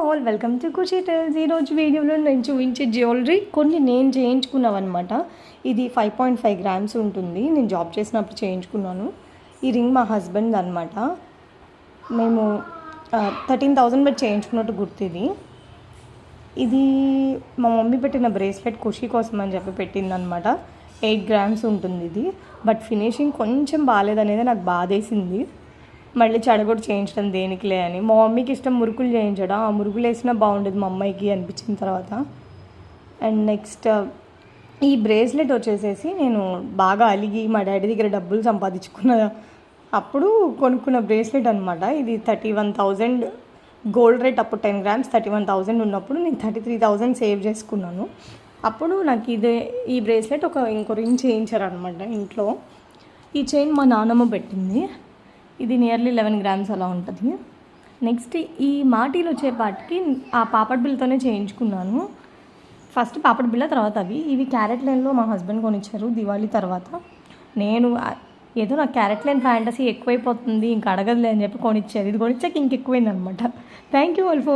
All, welcome to Khushi tells. ఈరోజు వీడియోలో నేను చూపించే జ్యువెలరీ కొన్ని నేను చేయించుకున్నావన్నమాట. ఇది 5.5 గ్రామ్స్ ఉంటుంది. నేను జాబ్ చేసినప్పుడు చేయించుకున్నాను. ఈ రింగ్ మా హస్బెండ్ అనమాట. మేము 13,000 పెట్టి చేయించుకున్నట్టు గుర్తు. ఇది మా మమ్మీ పెట్టిన బ్రేస్లెట్ ఖుషి కోసం అని చెప్పి పెట్టిందనమాట. 8 గ్రామ్స్ ఉంటుంది ఇది. బట్ ఫినిషింగ్ కొంచెం బాగాలేదనేది నాకు బాధేసింది. మళ్ళీ చెడగొట్టు చేయించడం దేనికిలే అని. మా మమ్మీకి ఇష్టం మురుకులు చేయించడం. ఆ మురుకులు వేసినా బాగుండేది మా అమ్మాయికి అనిపించిన తర్వాత. అండ్ నెక్స్ట్ ఈ బ్రేస్లెట్ వచ్చేసేసి నేను బాగా అలిగి మా డాడీ దగ్గర డబ్బులు సంపాదించుకున్న అప్పుడు కొనుక్కున్న బ్రేస్లెట్ అనమాట. ఇది 31,000 గోల్డ్ రేట్ అప్పుడు 10 గ్రామ్స్ 31,000 ఉన్నప్పుడు నేను 33,000 సేవ్ చేసుకున్నాను. అప్పుడు నాకు ఈ బ్రేస్లెట్ ఇంకో రింగ్ చేయించారనమాట ఇంట్లో. ఈ చైన్ మా నాన్నమ్మ పెట్టింది. ఇది నియర్లీ 11 గ్రామ్స్ అలా ఉంటుంది. నెక్స్ట్ ఈ మాటీలు వచ్చేపాటికి ఆ పాపడ్ బిల్లతోనే చేయించుకున్నాను. ఫస్ట్ పాపడ్ బిల్ల, తర్వాత ఇవి క్యారెట్ లైన్లో మా హస్బెండ్ కొనిచ్చారు దివాళీ తర్వాత. నేను ఏదో నాకు క్యారెట్ లైన్ ఫ్యాంటసీ ఎక్కువైపోతుంది, ఇంకా అడగదులే అని చెప్పి కొనిచ్చారు. ఇది కొనిచ్చాక ఇంకెక్కువైంది అనమాట. Thank you all for